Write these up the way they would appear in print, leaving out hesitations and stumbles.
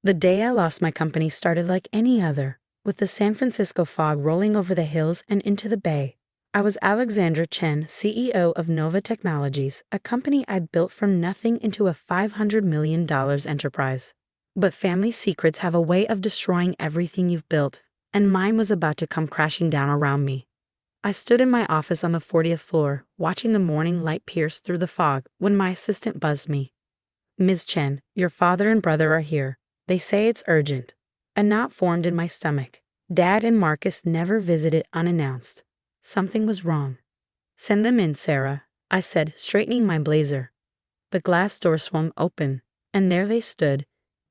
The day I lost my company started like any other, with the San Francisco fog rolling over the hills and into the bay. I was Alexandra Chen, CEO of Nova Technologies, a company I'd built from nothing into a $500 million enterprise. But family secrets have a way of destroying everything you've built, and mine was about to come crashing down around me. I stood in my office on the 40th floor, watching the morning light pierce through the fog when my assistant buzzed me. "Ms. Chen, your father and brother are here. They say it's urgent." A knot formed in my stomach. Dad and Marcus never visited unannounced. Something was wrong. "Send them in, Sarah," I said, straightening my blazer. The glass door swung open, and there they stood,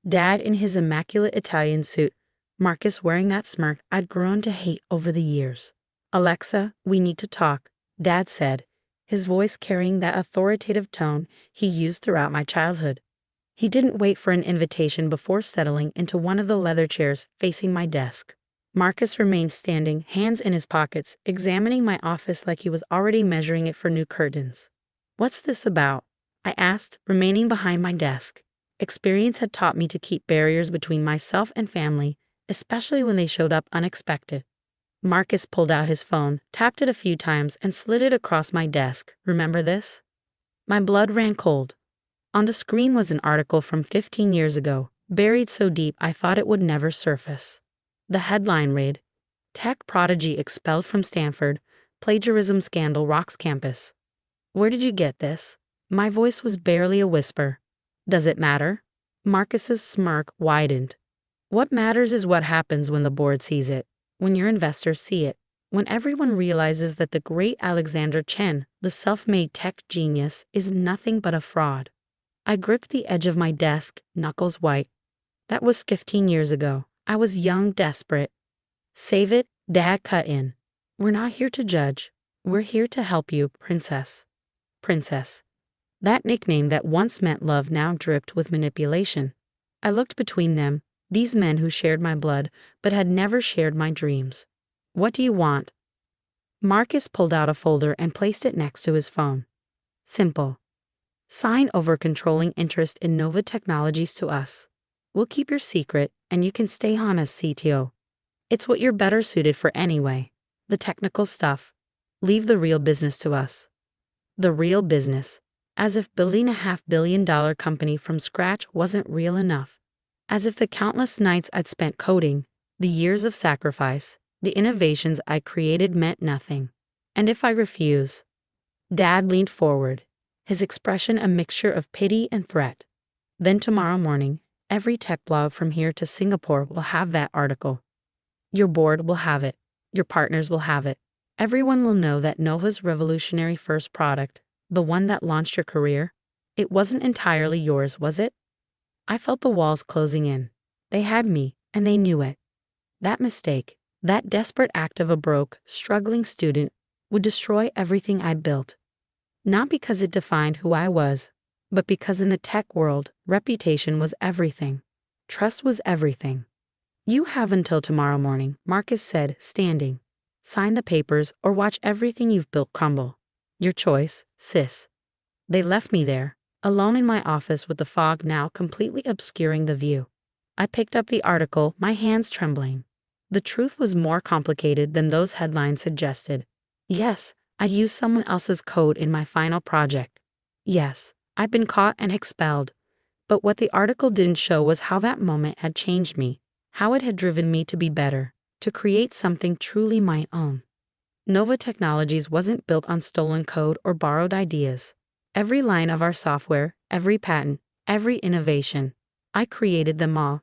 Dad in his immaculate Italian suit, Marcus wearing that smirk I'd grown to hate over the years. "Alexa, we need to talk," Dad said, his voice carrying that authoritative tone he used throughout my childhood. He didn't wait for an invitation before settling into one of the leather chairs facing my desk. Marcus remained standing, hands in his pockets, examining my office like he was already measuring it for new curtains. "What's this about?" I asked, remaining behind my desk. Experience had taught me to keep barriers between myself and family, especially when they showed up unexpected. Marcus pulled out his phone, tapped it a few times, and slid it across my desk. "Remember this?" My blood ran cold. On the screen was an article from 15 years ago, buried so deep I thought it would never surface. The headline read, "Tech Prodigy Expelled from Stanford, Plagiarism Scandal Rocks Campus." "Where did you get this?" My voice was barely a whisper. "Does it matter?" Marcus's smirk widened. "What matters is what happens when the board sees it, when your investors see it, when everyone realizes that the great Alexandra Chen, the self-made tech genius, is nothing but a fraud." I gripped the edge of my desk, knuckles white. That was 15 years ago. I was young, desperate. "Save it," Dad cut in. "We're not here to judge. We're here to help you, Princess." Princess. That nickname that once meant love now dripped with manipulation. I looked between them, these men who shared my blood, but had never shared my dreams. "What do you want?" Marcus pulled out a folder and placed it next to his phone. "Simple. Sign over controlling interest in Nova Technologies to us. We'll keep your secret, and you can stay on as CTO. It's what you're better suited for anyway. The technical stuff. Leave the real business to us." The real business. As if building a $500 million company from scratch wasn't real enough. As if the countless nights I'd spent coding, the years of sacrifice, the innovations I created meant nothing. And if I refuse? Dad leaned forward, his expression a mixture of pity and threat. "Then tomorrow morning, every tech blog from here to Singapore will have that article. Your board will have it. Your partners will have it. Everyone will know that Nova's revolutionary first product, the one that launched your career, it wasn't entirely yours, was it?" I felt the walls closing in. They had me, and they knew it. That mistake, that desperate act of a broke, struggling student, would destroy everything I'd built. Not because it defined who I was, but because in the tech world, reputation was everything. Trust was everything. "You have until tomorrow morning," Marcus said, standing. "Sign the papers or watch everything you've built crumble. Your choice, sis." They left me there, alone in my office with the fog now completely obscuring the view. I picked up the article, my hands trembling. The truth was more complicated than those headlines suggested. Yes, I'd used someone else's code in my final project. Yes, I'd been caught and expelled. But what the article didn't show was how that moment had changed me, how it had driven me to be better, to create something truly my own. Nova Technologies wasn't built on stolen code or borrowed ideas. Every line of our software, every patent, every innovation, I created them all,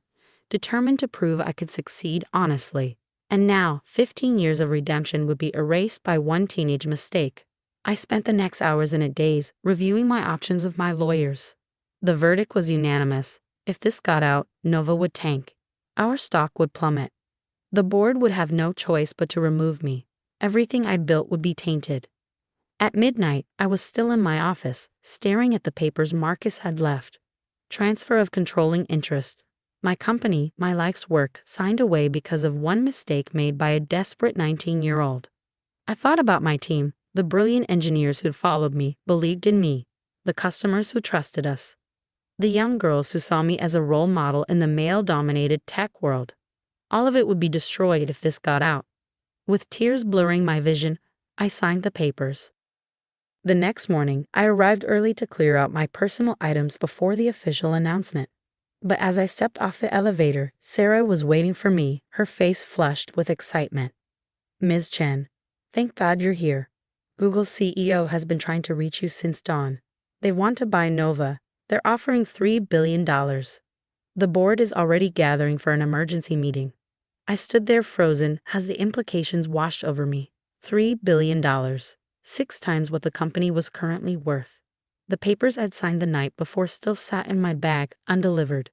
determined to prove I could succeed honestly. And now, 15 years of redemption would be erased by one teenage mistake. I spent the next hours and days reviewing my options with my lawyers. The verdict was unanimous. If this got out, Nova would tank. Our stock would plummet. The board would have no choice but to remove me. Everything I built would be tainted. At midnight, I was still in my office, staring at the papers Marcus had left. Transfer of controlling interest. My company, my life's work, signed away because of one mistake made by a desperate 19-year-old. I thought about my team, the brilliant engineers who'd followed me, believed in me, the customers who trusted us. The young girls who saw me as a role model in the male-dominated tech world. All of it would be destroyed if this got out. With tears blurring my vision, I signed the papers. The next morning, I arrived early to clear out my personal items before the official announcement. But as I stepped off the elevator, Sarah was waiting for me, her face flushed with excitement. Ms. Chen, thank God you're here. Google's CEO has been trying to reach you since dawn. They want to buy Nova. They're offering $3 billion. The board is already gathering for an emergency meeting. I stood there frozen as the implications washed over me. $3 billion, 6 times what the company was currently worth. The papers I'd signed the night before still sat in my bag, undelivered.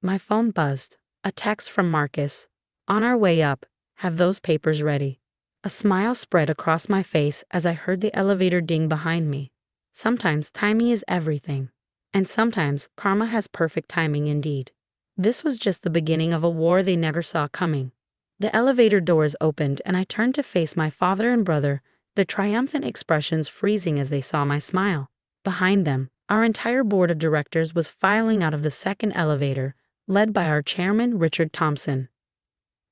My phone buzzed. A text from Marcus. On our way up, have those papers ready. A smile spread across my face as I heard the elevator ding behind me. Sometimes timing is everything. And sometimes karma has perfect timing indeed. This was just the beginning of a war they never saw coming. The elevator doors opened and I turned to face my father and brother, their triumphant expressions freezing as they saw my smile. Behind them, our entire board of directors was filing out of the second elevator, led by our chairman, Richard Thompson.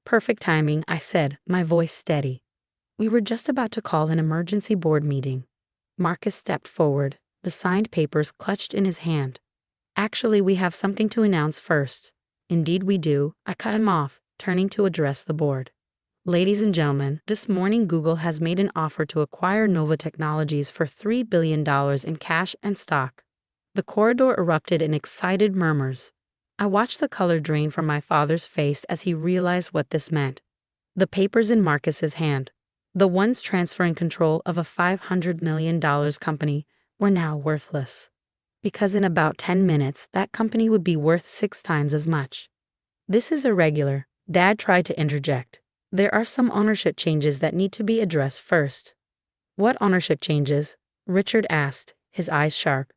Perfect timing, I said, my voice steady. We were just about to call an emergency board meeting. Marcus stepped forward, the signed papers clutched in his hand. Actually, we have something to announce first. Indeed we do, I cut him off, turning to address the board. Ladies and gentlemen, this morning Google has made an offer to acquire Nova Technologies for $3 billion in cash and stock. The corridor erupted in excited murmurs. I watched the color drain from my father's face as he realized what this meant. The papers in Marcus's hand, the ones transferring control of a $500 million company, were now worthless. Because in about 10 minutes, that company would be worth 6 times as much. This is irregular, Dad tried to interject. There are some ownership changes that need to be addressed first. What ownership changes? Richard asked, his eyes sharp.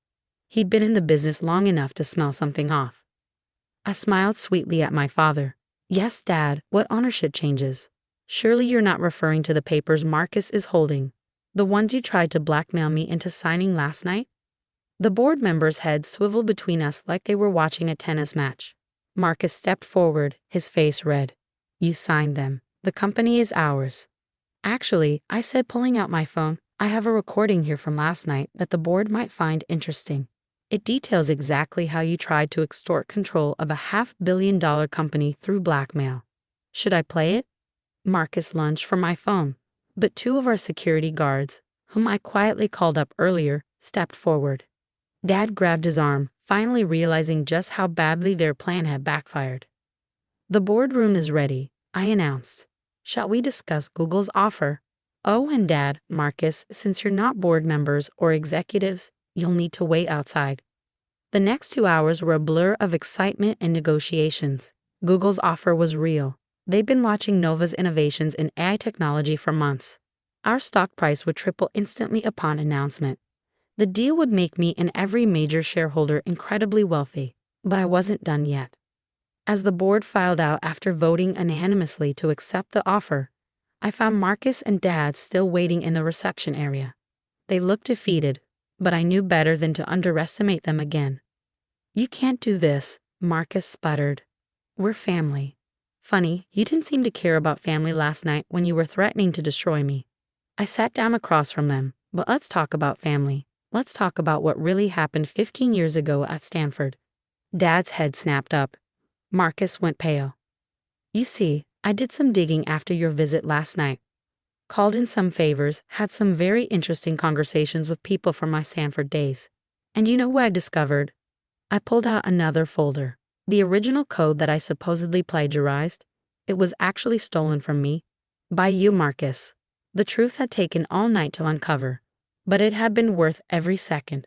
He'd been in the business long enough to smell something off. I smiled sweetly at my father. Yes, Dad, what ownership changes? Surely you're not referring to the papers Marcus is holding, the ones you tried to blackmail me into signing last night? The board members' heads swiveled between us like they were watching a tennis match. Marcus stepped forward, his face red. You signed them. The company is ours. Actually, I said, pulling out my phone, I have a recording here from last night that the board might find interesting. It details exactly how you tried to extort control of a $500 million company through blackmail. Should I play it? Marcus lunged for my phone, but 2 of our security guards, whom I quietly called up earlier, stepped forward. Dad grabbed his arm, finally realizing just how badly their plan had backfired. The boardroom is ready, I announced. Shall we discuss Google's offer? Oh, and Dad, Marcus, since you're not board members or executives, you'll need to wait outside. The next 2 hours were a blur of excitement and negotiations. Google's offer was real. They'd been watching Nova's innovations in AI technology for months. Our stock price would triple instantly upon announcement. The deal would make me and every major shareholder incredibly wealthy, but I wasn't done yet. As the board filed out after voting unanimously to accept the offer, I found Marcus and Dad still waiting in the reception area. They looked defeated, but I knew better than to underestimate them again. You can't do this, Marcus sputtered. We're family. Funny, you didn't seem to care about family last night when you were threatening to destroy me. I sat down across from them, but let's talk about family. Let's talk about what really happened 15 years ago at Stanford. Dad's head snapped up. Marcus went pale. You see, I did some digging after your visit last night. Called in some favors, had some very interesting conversations with people from my Stanford days. And you know what I discovered? I pulled out another folder. The original code that I supposedly plagiarized, it was actually stolen from me. By you, Marcus. The truth had taken all night to uncover, but it had been worth every second.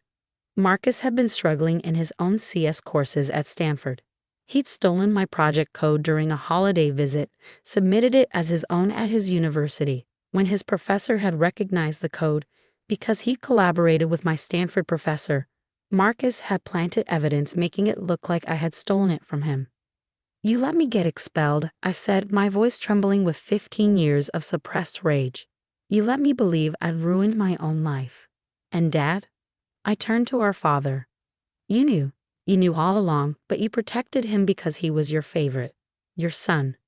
Marcus had been struggling in his own CS courses at Stanford. He'd stolen my project code during a holiday visit, submitted it as his own at his university, when his professor had recognized the code because he collaborated with my Stanford professor. Marcus had planted evidence making it look like I had stolen it from him. You let me get expelled, I said, my voice trembling with 15 years of suppressed rage. You let me believe I'd ruined my own life. And Dad? I turned to our father. You knew. You knew all along, but you protected him because he was your favorite. Your son.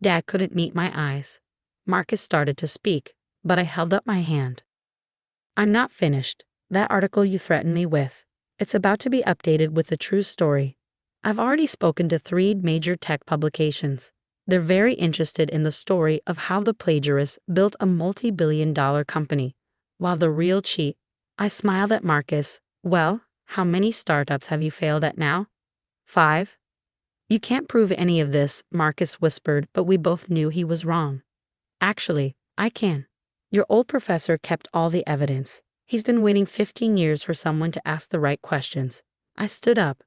Dad couldn't meet my eyes. Marcus started to speak, but I held up my hand. I'm not finished. That article you threatened me with. It's about to be updated with the true story. I've already spoken to 3 major tech publications. They're very interested in the story of how the plagiarist built a multi-billion-dollar company, while the real cheat. I smiled at Marcus. Well, how many startups have you failed at now? 5? You can't prove any of this, Marcus whispered, but we both knew he was wrong. Actually, I can. Your old professor kept all the evidence. He's been waiting 15 years for someone to ask the right questions. I stood up.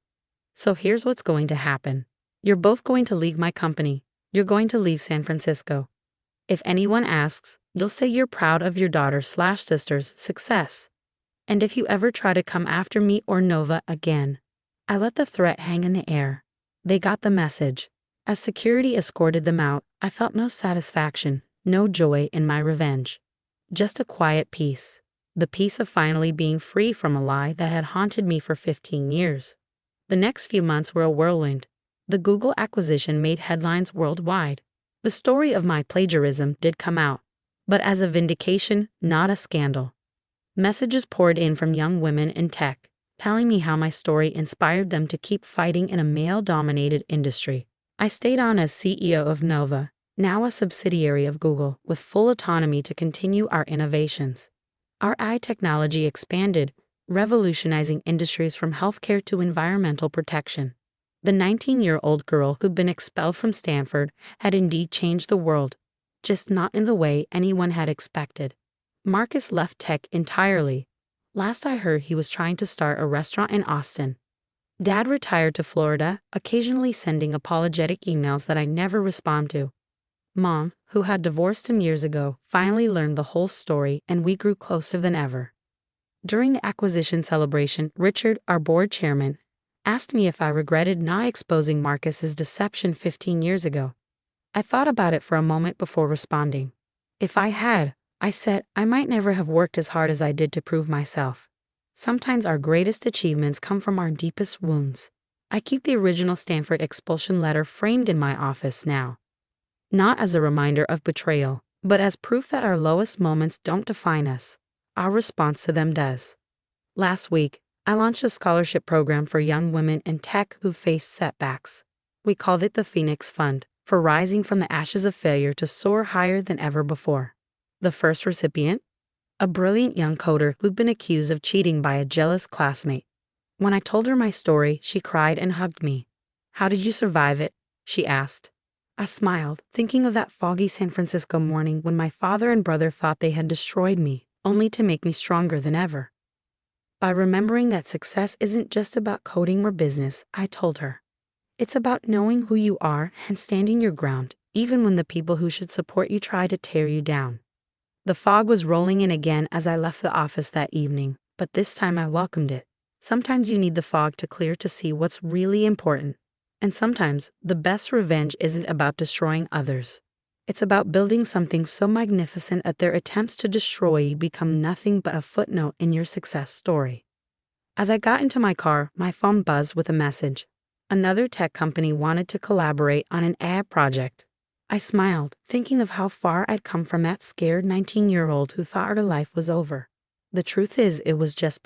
So here's what's going to happen. You're both going to leave my company. You're going to leave San Francisco. If anyone asks, you'll say you're proud of your daughter/sister's success. And if you ever try to come after me or Nova again. I let the threat hang in the air. They got the message. As security escorted them out, I felt no satisfaction, no joy in my revenge. Just a quiet peace. The peace of finally being free from a lie that had haunted me for 15 years. The next few months were a whirlwind. The Google acquisition made headlines worldwide. The story of my plagiarism did come out, but as a vindication, not a scandal. Messages poured in from young women in tech, telling me how my story inspired them to keep fighting in a male-dominated industry. I stayed on as CEO of Nova, now a subsidiary of Google, with full autonomy to continue our innovations. Our AI technology expanded, revolutionizing industries from healthcare to environmental protection. The 19-year-old girl who'd been expelled from Stanford had indeed changed the world, just not in the way anyone had expected. Marcus left tech entirely. Last I heard, he was trying to start a restaurant in Austin. Dad retired to Florida, occasionally sending apologetic emails that I never respond to. Mom, who had divorced him years ago, finally learned the whole story, and we grew closer than ever. During the acquisition celebration, Richard, our board chairman, asked me if I regretted not exposing Marcus's deception 15 years ago. I thought about it for a moment before responding. If I had, I said, I might never have worked as hard as I did to prove myself. Sometimes our greatest achievements come from our deepest wounds. I keep the original Stanford expulsion letter framed in my office now. Not as a reminder of betrayal, but as proof that our lowest moments don't define us. Our response to them does. Last week, I launched a scholarship program for young women in tech who face setbacks. We called it the Phoenix Fund, for rising from the ashes of failure to soar higher than ever before. The first recipient? A brilliant young coder who'd been accused of cheating by a jealous classmate. When I told her my story, she cried and hugged me. How did you survive it? She asked. I smiled, thinking of that foggy San Francisco morning when my father and brother thought they had destroyed me, only to make me stronger than ever. By remembering that success isn't just about coding or business, I told her. It's about knowing who you are and standing your ground, even when the people who should support you try to tear you down. The fog was rolling in again as I left the office that evening, but this time I welcomed it. Sometimes you need the fog to clear to see what's really important. And sometimes the best revenge isn't about destroying others. It's about building something so magnificent that their attempts to destroy you become nothing but a footnote in your success story. As I got into my car, my phone buzzed with a message. Another tech company wanted to collaborate on an ad project. I smiled, thinking of how far I'd come from that scared 19-year-old who thought her life was over. The truth is, it was just